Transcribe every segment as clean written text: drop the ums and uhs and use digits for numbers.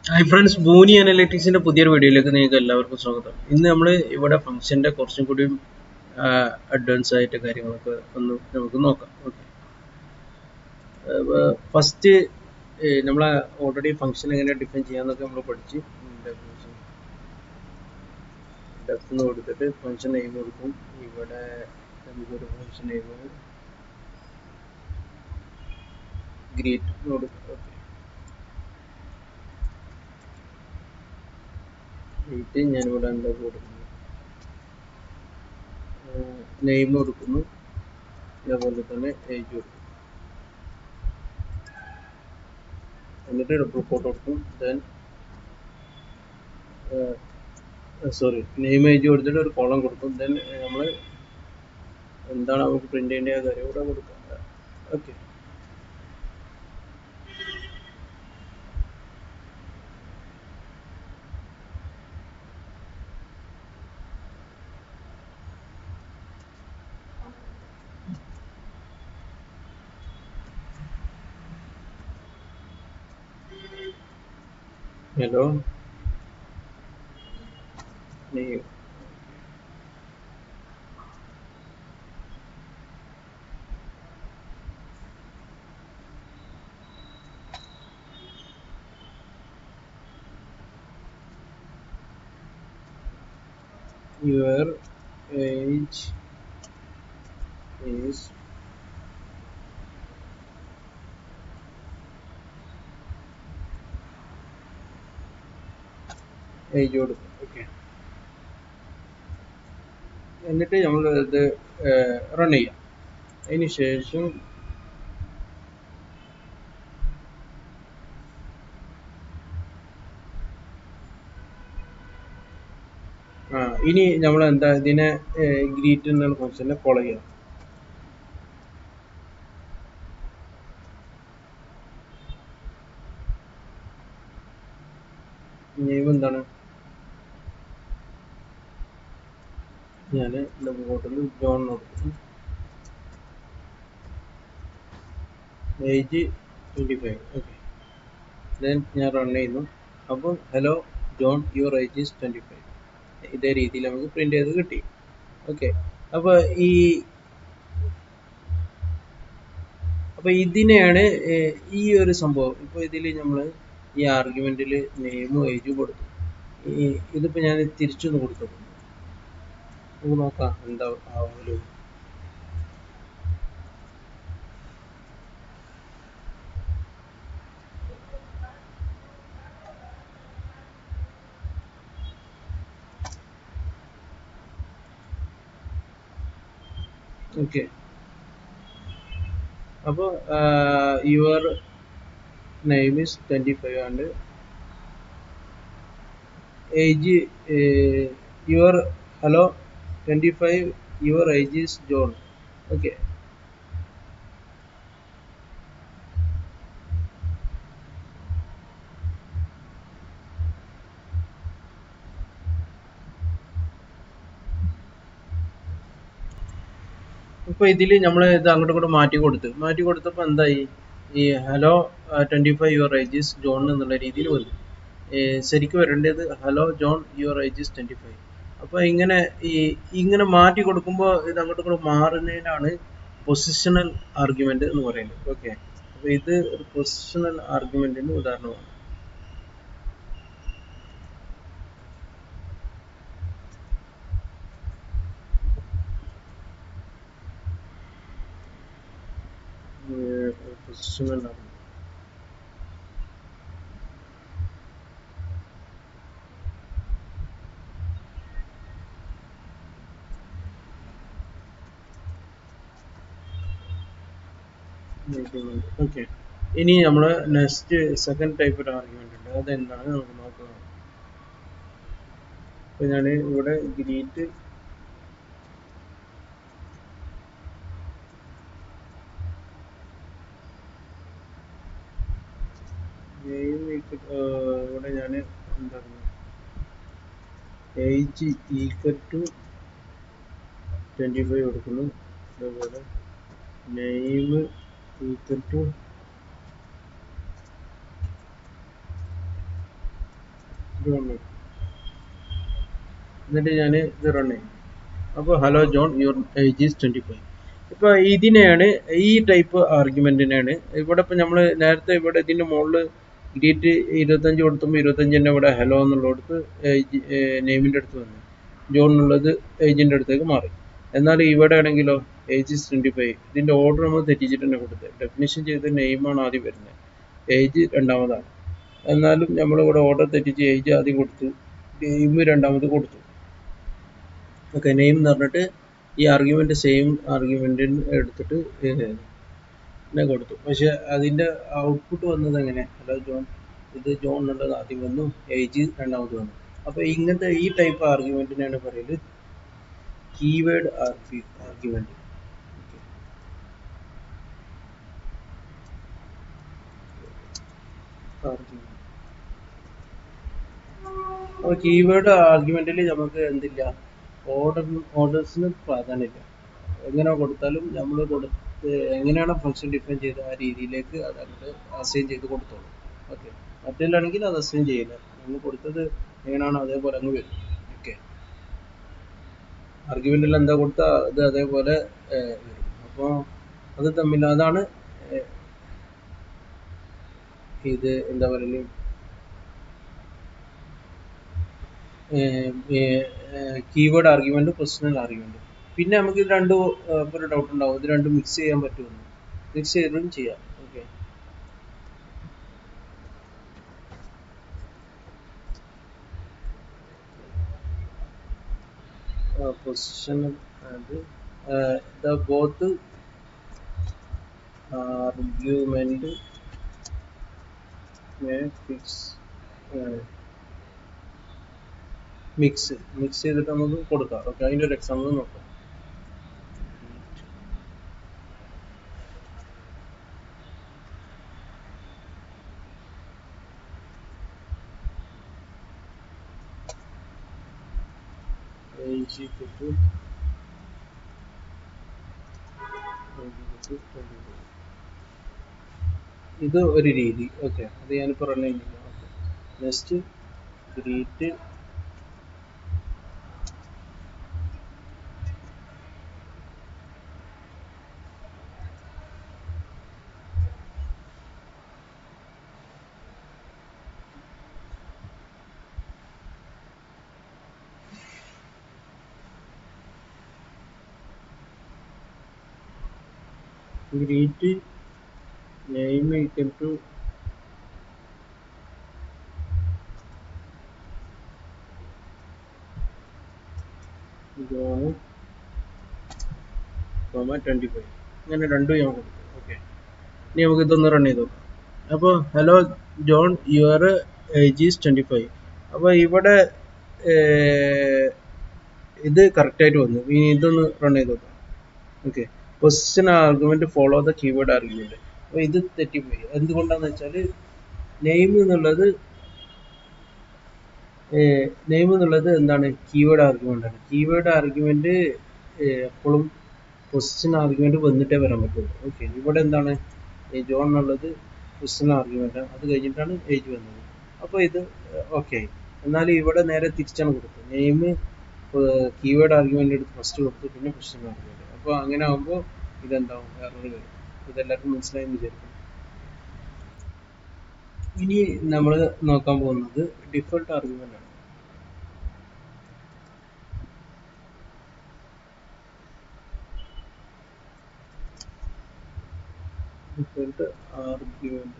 Hi friends, ബൂനി അനലിറ്റിക്സിന്റെ പുതിയൊരു വീഡിയോയിലേക്ക് നിങ്ങൾക്ക് എല്ലാവർക്കും സ്വാഗതം. ഇന്ന് നമ്മൾ ഇവിടെ ഫംഗ്ഷന്റെ കുറച്ചും കൂടി അഡ്വാൻസ് ആയിട്ട് കാര്യങ്ങളൊക്കെ ഒന്ന് നമുക്ക് നോക്കാം. ഓക്കെ, ഫസ്റ്റ് നമ്മൾ ഓൾറെഡി ഫംഗ്ഷൻ എങ്ങനെ ഡിഫൈൻ ചെയ്യാന്നൊക്കെ നമ്മൾ പഠിച്ച് ഡെഫ് എന്ന് കൊടുത്തിട്ട് ഫംഗ്ഷൻ നെയിം കൊടുക്കും. ഇവിടെ നമുക്കൊരു ഫംഗ്ഷൻ നെയിം ഗ്രീറ്റ് കൊടുക്കും. ഓക്കെ, ഗ്രീറ്റ് ഞാനിവിടെ എന്താ കൊടുക്കുന്നു, നെയിം കൊടുക്കുന്നു, അതേപോലെ തന്നെ ഏജ് കൊടുക്കും, എന്നിട്ട് ഡബിൾ കോട്ട് കൊടുക്കും. ദെൻ സോറി, നെയിം ഏജ് കൊടുത്തിട്ട് ഒരു കോളം കൊടുക്കും. ദെൻ നമ്മൾ എന്താണ് നമുക്ക് പ്രിന്റ് ചെയ്യേണ്ട കാര്യം ഇവിടെ കൊടുക്കാം. Okay, hello name your age is age കൊടുക്കും. ഓക്കെ, എന്നിട്ട് നമ്മൾ ഇത് റൺ ചെയ്യാം. അതിന് ശേഷം ഇനി നമ്മൾ എന്താ ഇതിനെ ഗ്രീറ്റ് എന്നുള്ള ഫംഗ്ഷനെ കോൾ ചെയ്യാം. നെയിം എന്താണ്, ഞാൻ ഡബിൾ കോട്ടിൽ ജോൺ കൊടുക്കുന്നു, ഏജ് 25. ഓക്കെ, ദെൻ ഞാൻ റൺ ചെയ്യുന്നു. അപ്പോൾ hello John, your age is 25. ഇതേ രീതിയിൽ നമുക്ക് പ്രിന്റ് ചെയ്ത് കിട്ടി. ഓക്കെ, അപ്പോൾ ഇതിനെയാണ് ഈ ഒരു സംഭവം. ഇപ്പോൾ ഇതിൽ നമ്മൾ ഈ ആർഗ്യുമെന്റിൽ നെയിമും ഏജും കൊടുത്തു. ഇതിപ്പോൾ ഞാൻ തിരിച്ചൊന്ന് കൊടുത്തു, നമുക്ക് നോക്കാം എന്താ ആവുമല്ലോ. ഓക്കെ, അപ്പോൾ your name is 25 and age your hello 25, your age is John. Okay, ഇപ്പോൾ ഇതിൽ നമ്മൾ ഇത് അങ്ങോട്ടും ഇങ്ങോട്ടും മാറ്റി കൊടുത്തപ്പോൾ എന്തായി, ഈ hello 25 your age is John എന്നുള്ള രീതിയിൽ വന്നു. ശരിക്കും വരേണ്ടത് hello John, your age is 25. അപ്പോൾ ഇങ്ങനെ മാറ്റി കൊടുക്കുമ്പോൾ ഇത് അങ്ങോട്ടും ഇങ്ങോട്ടും മാറുന്നതിനാണ് പൊസിഷണൽ ആർഗ്യുമെന്റ് എന്ന് പറയുന്നത്. ഓക്കെ, അപ്പോൾ ഇത് ഒരു പൊസിഷണൽ ആർഗ്യുമെന്റിന് ഉദാഹരണമാണ്. പൊസിഷണൽ ആർഗ്യുമെന്റ് ഓക്കെ, ഇനി നമ്മൾ നെക്സ്റ്റ് സെക്കൻഡ് ടൈപ്പ് ഒരു ആർഗ്യുമെന്റ് ഉണ്ട്, അതെന്താണ് നമുക്ക് നോക്കാം. അപ്പോൾ ഞാൻ ഇവിടെ ഗ്രീറ്റ് ഇവിടെ ഞാൻ എന്താണ് ഏജ് ഈക്വൽ ടു 25 കൊടുക്കുന്നു. അതേപോലെ നെയിം ഈക്വൽ ടു ജോൺ എന്നിട്ട് ഞാൻ ഇത് റൺ ചെയ്യും. അപ്പോൾ hello John your age is 25. ഇപ്പോൾ ഇതിനെയാണ് ഈ ടൈപ്പ് ആർഗ്യുമെൻറ്റിനാണ് ഇവിടെ ഇപ്പോൾ നമ്മൾ നേരത്തെ ഇവിടെ ഇതിൻ്റെ മുകളിൽ ഗ്രീറ്റ് 25 കൊടുത്തുമ്പോൾ 25 തന്നെ ഇവിടെ ഹലോ എന്നുള്ളടത്ത് നെയിമിൻ്റെ അടുത്ത് വന്നു, ജോൺ എന്നുള്ളത് ഏജിൻ്റെ അടുത്തേക്ക് മാറി. എന്നാൽ ഇവിടെ ആണെങ്കിലോ ഏജ് ഈസ് 25. ഇതിൻ്റെ ഓർഡർ നമ്മൾ തെറ്റിച്ചിട്ട് തന്നെ കൊടുത്തത്. ഡെഫിനിഷൻ ചെയ്ത് നെയിമാണ് ആദ്യം വരുന്നത്, ഏജ് രണ്ടാമതാണ്. എന്നാലും നമ്മളിവിടെ ഓർഡർ തെറ്റിച്ച് ഏജ് ആദ്യം കൊടുത്തു, നെയിം രണ്ടാമത് കൊടുത്തു. ഓക്കെ, നെയിം എന്ന് പറഞ്ഞിട്ട് ഈ ആർഗ്യുമെൻ്റ് സെയിം ആർഗ്യുമെൻ്റ് എടുത്തിട്ട് കൊടുത്തു. പക്ഷെ അതിൻ്റെ ഔട്ട്പുട്ട് വന്നത് എങ്ങനെ? ഹലോ ജോൺ, ഇത് ജോൺ എന്നുള്ളത് ആദ്യം വന്നു, ഏജ് രണ്ടാമത് വന്നു. അപ്പോൾ ഇങ്ങനത്തെ ഈ ടൈപ്പ് ആർഗ്യുമെൻറ്റിനാണ് പറയുന്നത് കീവേഡ് ആർഗ്യുമെൻറ്റ്. അപ്പോൾ കീവേഡ് ആർഗ്യുമെൻറ്റിൽ നമുക്ക് എന്തില്ല, ഓർഡേഴ്സിന് പ്രാധാന്യമില്ല. എങ്ങനെ കൊടുത്താലും നമ്മൾ എങ്ങനെയാണ് ഫംഗ്ഷൻ ഡിഫൈൻ ചെയ്ത് ആ രീതിയിലേക്ക് അത് അങ്ങോട്ട് അസൈൻ ചെയ്ത് കൊടുത്തോളൂ. ഓക്കെ, മറ്റേലാണെങ്കിൽ അത് അസൈൻ ചെയ്യില്ല, നമ്മൾ കൊടുത്തത് എങ്ങനെയാണോ അതേപോലെ അങ്ങ് വരും. ഓക്കെ, ആർഗ്യുമെൻറ്റിൽ എന്താ കൊടുത്താൽ അത് അതേപോലെ വരും. അപ്പോൾ അത് തമ്മിൽ അതാണ് ഇത് എന്താ പറയുക, കീവേഡ് ആർഗ്യുമെൻറ്റ്, പൊസിഷണൽ ആർഗ്യുമെൻറ്റ്. പിന്നെ നമുക്ക് ഇത് രണ്ടും ഒരു ഡൗട്ട് ഉണ്ടാവും, ഇത് രണ്ടും മിക്സ് ചെയ്യാൻ പറ്റുമെന്ന്. മിക്സ് ചെയ്തും ചെയ്യാം. ഓക്കെ, പൊസിഷണൽ അത് the both argument may mix ചെയ്തിട്ട് നമുക്ക് കൊടുക്കാം. ഓക്കെ, അതിൻ്റെ ഒരു എക്സാമ്പിൾ നോക്കാം. ഇത് ഒരു രീതി. ഓക്കെ, അത് ഞാനിപ്പോൾ റൺ ചെയ്യുന്നില്ല. Okay, next greet name equal to John, 25. അങ്ങനെ രണ്ടും ഞാൻ കൊടുത്തു. ഓക്കെ, ഇനി നമുക്ക് ഇതൊന്ന് റൺ ചെയ്ത് നോക്കാം. അപ്പോൾ hello John your age is 25. അപ്പോൾ ഇവിടെ ഇത് കറക്റ്റായിട്ട് വന്നു. ഇനി ഇതൊന്ന് റൺ ചെയ്ത് നോക്കാം. Okay, position argument follow the keyword argument. അപ്പോൾ ഇത് തെറ്റിപ്പോയി. എന്തുകൊണ്ടാന്ന് വെച്ചാൽ നെയിം എന്നുള്ളത് എന്താണ്, കീവേഡ് ആർഗ്യുമെന്റ് ആണ്. കീവേഡ് ആർഗ്യുമെന്റ് എപ്പോഴും പൊസിഷൻ ആർഗ്യുമെന്റ് വന്നിട്ടേ വരാൻ പറ്റുള്ളൂ. ഓക്കെ, ഇവിടെ എന്താണ്, ജോൺ എന്നുള്ളത് പൊസിഷൻ ആർഗ്യുമെന്റ്, അത് കഴിഞ്ഞിട്ടാണ് ഏജ് വന്നത്. അപ്പോൾ ഇത് ഓക്കെ. എന്നാലും ഇവിടെ നേരെ തിരിച്ചാണ് കൊടുത്തത്. നെയിം കീവേഡ് ആർഗ്യുമെന്റ് എടുത്ത് ഫസ്റ്റ് കൊടുത്തു, പിന്നെ പൊസിഷൻ ആർഗ്യുമെന്റ്. അപ്പോൾ അങ്ങനെ ആകുമ്പോൾ ഇതെന്താവും, എറർ വരും. ഇതെല്ലാവർക്കും മനസ്സിലായെന്ന് വിചാരിക്കും. ഇനി നമ്മൾ നോക്കാൻ പോകുന്നത് ഡിഫോൾട്ട് ആർഗ്യുമെന്റ് ആണ്. ഡിഫോൾട്ട് ആർഗ്യുമെന്റ്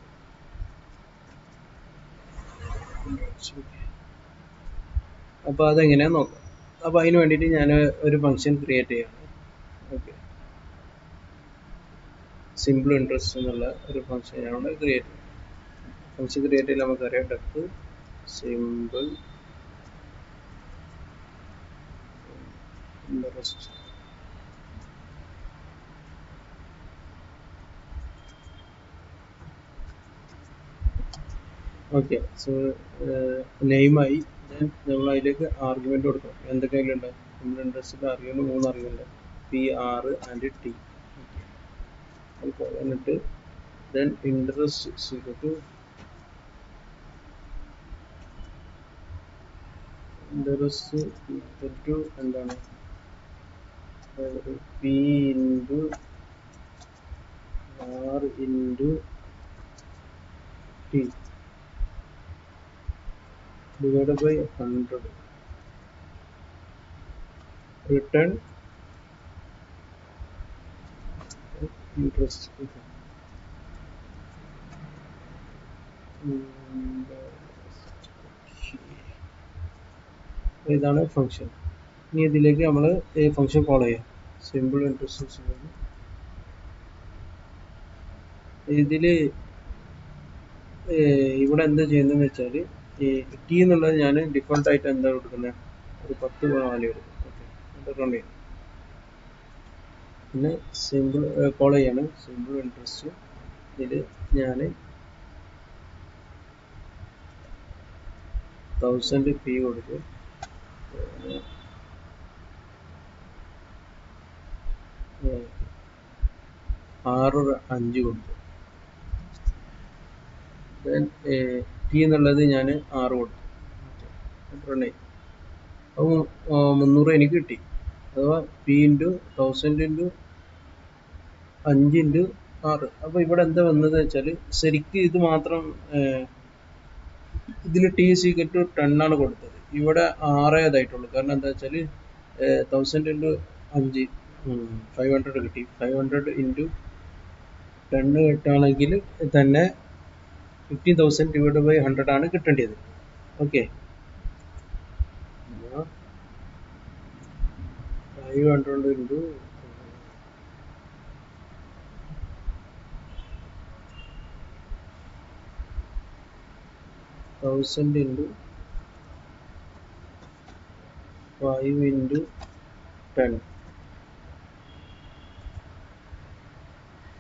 അപ്പോൾ അതെങ്ങനെയാ നോക്കാം. അപ്പോൾ അതിന് വേണ്ടിയിട്ട് ഞാൻ ഒരു ഫംഗ്ഷൻ ക്രിയേറ്റ് ചെയ്യാണ്. ഓക്കെ, സിമ്പിൾ ഇൻട്രസ്റ്റ് എന്നുള്ള ഒരു ഫംഗ്ഷൻ ഞാനിവിടെ ക്രിയേറ്റ് ചെയ്യും. ഫംഗ്ഷൻ ക്രിയേറ്റ് ചെയ്താൽ നമുക്കറിയാം def simple interest. Okay, so നെയിമായി നമ്മൾ അതിലേക്ക് ആർഗ്യുമെന്റ് കൊടുക്കണം. എന്തൊക്കെയാണ് സിമ്പിൾ ഇൻട്രസ്റ്റിൻ്റെ argument 3 argument, PR and T. എന്നിട്ട് then interest interest equal to എന്താണ് P into R into T divided by 100 return interest. ഇതാണ് ഫംഗ്ഷൻ. ഇനി ഇതിലേക്ക് നമ്മൾ ഫംഗ്ഷൻ കോൾ ചെയ്യാം. സിമ്പിൾ ഇൻട്രസ്റ്റ് ഇതില് ഇവിടെ എന്താ ചെയ്യുന്നതെന്ന് വെച്ചാൽ ഈ ടി എന്നുള്ളത് ഞാൻ ഡിഫോൾട്ട് ആയിട്ട് എന്താ കൊടുക്കുന്നത്, ഒരു 10 വാല്യൂ കൊടുക്കും. ഓക്കെ, റൺ ചെയ്യും. പിന്നെ സിമ്പിൾ കോൾ ചെയ്യാണ് സിമ്പിൾ ഇൻട്രസ്റ്റ്. ഇതിൽ ഞാൻ 1000 പി കൊടുക്കും. 5 കൊടുത്തു. ടി എന്നുള്ളത് ഞാൻ 6 കൊടുത്തു. റൺ ചെയ്യും. അപ്പോൾ 300 എനിക്ക് കിട്ടി. അഥവാ പി ഇൻറ്റു 1000 ഇൻറ്റു 5 ഇൻറ്റു 6. അപ്പോൾ ഇവിടെ എന്താ വന്നത് വെച്ചാൽ ശരിക്കും ഇത് മാത്രം ഇതിൽ ടി സീക്വൽ ടു 10 ആണ് കൊടുത്തത്. ഇവിടെ 6 ഇതായിട്ടുള്ളൂ. കാരണം എന്താ വെച്ചാൽ 1000 ഇൻറ്റു 5 500 കിട്ടി. 500 ഇൻറ്റു 10 കിട്ടുകയാണെങ്കിൽ തന്നെ 50,000 ഡിവൈഡ് ബൈ 100 ആണ് കിട്ടേണ്ടത്. Okay, 500 into 1000 into 5 into 10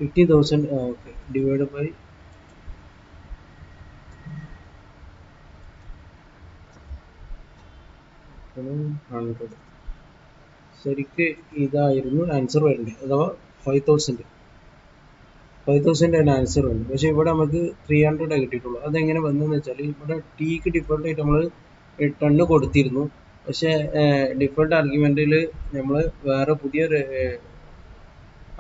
50,000. Okay, divide by 100. ശരിക്ക് ഇതായിരുന്നു ആൻസർ വരേണ്ടത്. അഥവാ 5,000 ആണ് ആൻസർ വന്നത്. പക്ഷെ ഇവിടെ നമുക്ക് 300 കിട്ടിയിട്ടുള്ളൂ. അതെങ്ങനെ വന്നതെന്ന് വെച്ചാൽ ഇവിടെ ടിക്ക് ഡിഫോൾട്ട് ആയിട്ട് നമ്മൾ 10 കൊടുത്തിരുന്നു. പക്ഷേ ഡിഫോൾട്ട് ആർഗ്യുമെന്റിൽ നമ്മൾ വേറെ പുതിയൊരു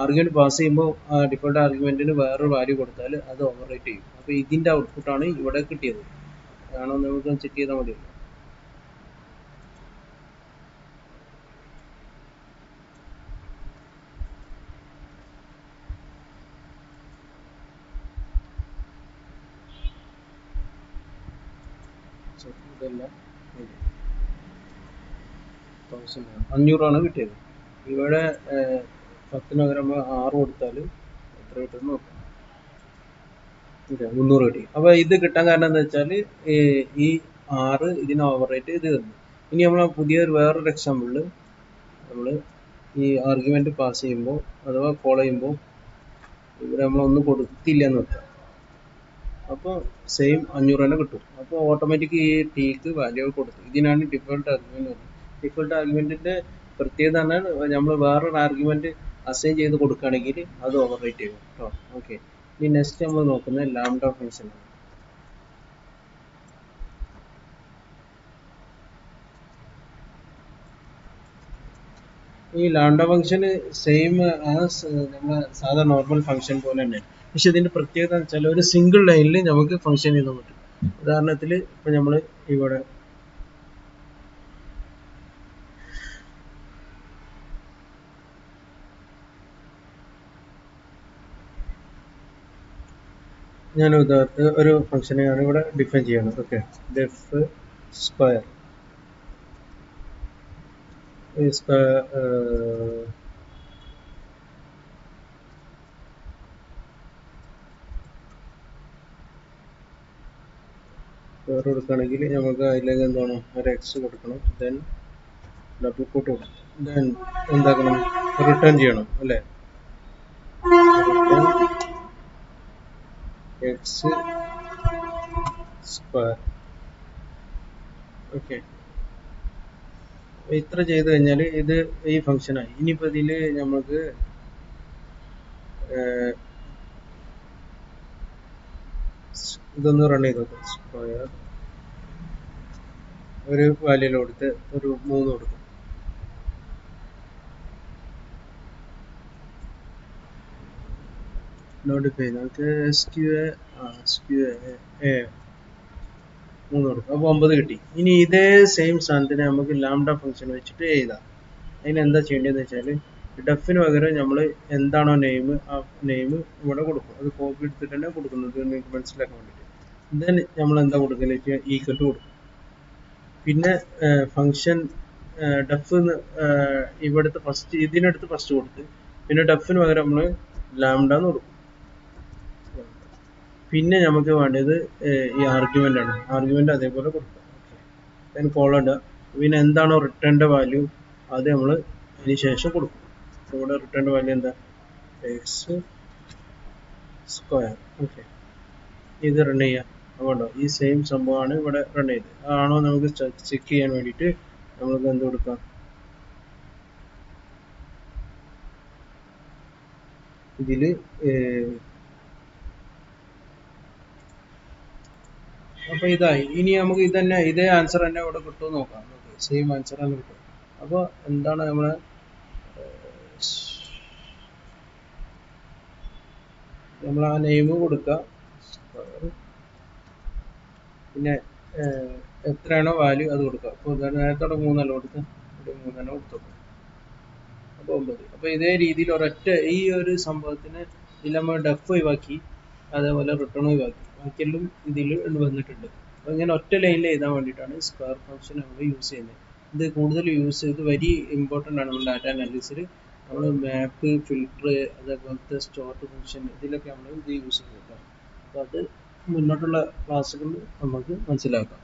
ആർഗ്യുമെന്റ് പാസ് ചെയ്യുമ്പോൾ ആ ഡിഫോൾട്ട് ആർഗ്യുമെന്റിന് വേറൊരു വാല്യൂ കൊടുത്താൽ അത് ഓവർ റൈറ്റ് ചെയ്യും. അപ്പോൾ ഇതിന്റെ ഔട്ട്പുട്ടാണ് ഇവിടെ കിട്ടിയത്. അതാണോ നമുക്ക് ചെക്ക് ചെയ്താൽ മതി. ഇതല്ല, 500 കിട്ടിയത്. ഇവിടെ 10 പകരം 6 കൊടുത്താൽ എത്ര കിട്ടുമെന്ന് നോക്കാം. 300 കിട്ടി. അപ്പോൾ ഇത് കിട്ടാൻ കാരണം എന്താ വെച്ചാൽ ഈ 6 ഇതിനെ ഓവർ റൈറ്റ് ചെയ്ത് തന്നു. ഇനി നമ്മൾ പുതിയൊരു വേറൊരു എക്സാമ്പിളിൽ നമ്മൾ ഈ ആർഗ്യുമെന്റ് പാസ് ചെയ്യുമ്പോൾ അഥവാ കോൾ ചെയ്യുമ്പോൾ ഇവിടെ നമ്മളൊന്നും കൊടുത്തില്ല എന്ന് വെക്കാം. അപ്പോൾ സെയിം 500 തന്നെ കിട്ടും. അപ്പോൾ ഓട്ടോമാറ്റിക് ഈ ടിക്ക് വാല്യൂ കൊടുത്തു. ഇതിനാണ് ഡിഫോൾട്ട് ആർഗ്യുമെന്റ് പറയുന്നത്. ഡിഫോൾട്ട് ആർഗ്യുമെന്റിന്റെ പ്രത്യേകത നമ്മൾ വേറൊരു ആർഗ്യുമെന്റ് അസൈൻ ചെയ്ത് കൊടുക്കുകയാണെങ്കിൽ അത് ഓവർ റൈറ്റ് ചെയ്യും കേട്ടോ. ഓക്കെ, ഇനി നെക്സ്റ്റ് നമ്മൾ നോക്കുന്നത് ലാംഡ ഫംഗ്ഷൻ ആണ്. ഈ ലാംഡ ഫംഗ്ഷൻ സെയിം ആസ് നമ്മളെ സാധാ നോർമൽ ഫംഗ്ഷൻ പോലെ തന്നെ. പക്ഷെ ഇതിന്റെ പ്രത്യേകത എന്ന് വെച്ചാൽ ഒരു സിംഗിൾ ലൈനിൽ നമുക്ക് ഫംഗ്ഷൻ ചെയ്താൽ പറ്റും. ഉദാഹരണത്തിൽ ഇപ്പൊ നമ്മൾ ഇവിടെ ഞാൻ ഒരു ഫംഗ്ഷനെ ആണ് ഇവിടെ ഡിഫൈൻ ചെയ്യണം. ഓക്കെ, ഡെഫ് സ്ക്വയർ കൊടുക്കുകയാണെങ്കിൽ നമുക്ക് അതിലേക്ക് എന്താണ് ഒരു എക്സ് കൊടുക്കണം. ദെൻ ഡബിൾ കോട്ട് കൊടുക്കണം. ദെൻ എന്താക്കണം, റിട്ടേൺ ചെയ്യണം അല്ലേ. X square. ഓക്കെ, ഇത്ര ചെയ്ത് കഴിഞ്ഞാൽ ഇത് ഈ ഫംഗ്ഷനായി. ഇനിയിപ്പോൾ ഇതിൽ നമുക്ക് ഇതൊന്ന് റൺ ചെയ്ത് നോക്കാം. സ്ക്വയർ ഒരു വാല്യൂല് കൊടുത്ത് ഒരു 3 കൊടുക്കും. നോട്ടിഫൈ നമുക്ക് SQA 3 കൊടുക്കും. അപ്പോൾ 9 കിട്ടി. ഇനി ഇതേ സെയിം സാധനത്തിന് നമുക്ക് ലാംഡ ഫംഗ്ഷൻ വെച്ചിട്ട് എഴുതാം. അതിന് എന്താ ചെയ്യേണ്ടതെന്ന് വെച്ചാൽ ഡെഫിന് പകരം നമ്മൾ എന്താണോ നെയിം ആ നെയിം ഇവിടെ കൊടുക്കും. അത് കോപ്പി എടുത്തിട്ട് തന്നെ കൊടുക്കുന്നത് നിങ്ങൾക്ക് മനസ്സിലാക്കാൻ വേണ്ടിയിട്ട്. ദെൻ നമ്മൾ എന്താ കൊടുക്കുന്നത് വെച്ചാൽ ഈക്വൽ ടു കൊടുക്കും. പിന്നെ ഫംഗ്ഷൻ ഡെഫ് ഇവിടുത്തെ ഫസ്റ്റ് ഇതിനടുത്ത് ഫസ്റ്റ് കൊടുത്ത് പിന്നെ ഡെഫിന് പകരം നമ്മൾ ലാംഡ എന്ന് കൊടുക്കും. പിന്നെ നമുക്ക് വേണ്ടത് ഈ ആർഗ്യുമെന്റ് ആണ്. ആർഗ്യുമെന്റ് അതേപോലെ കൊടുക്കുക. ദെൻ കോളൻ ഇടുക. പിന്നെ എന്താണോ റിട്ടേണിന്റെ വാല്യൂ അത് നമ്മൾ അതിന് ശേഷം കൊടുക്കും. ഇവിടെ റിട്ടേണിന്റെ വാല്യൂ എന്താ എക്സ് സ്ക്വയർ. ഓക്കെ, ഇത് റൺ ചെയ്യാം. അതുകൊണ്ടോ ഈ സെയിം സംഭവമാണ് ഇവിടെ റൺ ചെയ്ത് ആണോ നമുക്ക് ചെക്ക് ചെയ്യാൻ വേണ്ടിയിട്ട് നമുക്ക് എന്ത് കൊടുക്കാം, ഇതില് അപ്പൊ ഇതായി. ഇനി നമുക്ക് ഇതേ ആൻസർ തന്നെ ഇവിടെ കിട്ടുമോ നോക്കാം. സെയിം ആൻസർ തന്നെ കിട്ടും. അപ്പോൾ എന്താണ് നമ്മളെ ആ നെയിം കൊടുക്കുക, പിന്നെ എത്രയാണോ വാല്യൂ അത് കൊടുക്കുക. അപ്പോൾ നേരത്തോടെ 3 കൊടുത്ത് 3 കൊടുത്തു. അപ്പോൾ 9. അപ്പോൾ ഇതേ രീതിയിൽ ഒരൊറ്റ ഈ ഒരു സംഭവത്തിന് ഇതിൽ നമ്മൾ ഡെഫ് ഒഴിവാക്കി, അതേപോലെ റിട്ടേൺ ഒഴിവാക്കി, ബാക്കിയെല്ലാം ഇതിൽ വന്നിട്ടുണ്ട്. അപ്പോൾ ഇങ്ങനെ ഒറ്റ ലൈനിൽ എഴുതാൻ വേണ്ടിയിട്ടാണ് സ്ക്വയർ ഫംഗ്ഷൻ നമ്മൾ യൂസ് ചെയ്യുന്നത്. ഇത് കൂടുതൽ യൂസ് ചെയ്ത് വെരി ഇമ്പോർട്ടൻ്റ് ആണ്. നമ്മൾ ഡാറ്റ അനാലിസിസിൽ നമ്മൾ മാപ്പ്, ഫിൽട്ടർ, അതേപോലത്തെ സ്റ്റോർഡ് ഫംഗ്ഷൻ ഇതിലൊക്കെ നമ്മൾ ഇത് യൂസ് ചെയ്തേക്കാം. അപ്പോൾ അത് മുന്നോട്ടുള്ള ക്ലാസ്സുകളിൽ നമുക്ക് മനസ്സിലാക്കാം.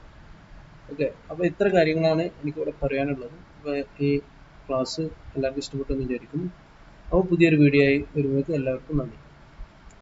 ഓക്കെ, അപ്പോൾ ഇത്ര കാര്യങ്ങളാണ് എനിക്കിവിടെ പറയാനുള്ളത്. അപ്പോൾ ഈ ക്ലാസ് എല്ലാവർക്കും ഇഷ്ടപ്പെട്ടെന്ന് വിചാരിക്കുന്നു. അപ്പോൾ പുതിയൊരു വീഡിയോ ആയി വരുമ്പോഴേക്കും എല്ലാവർക്കും നന്ദി.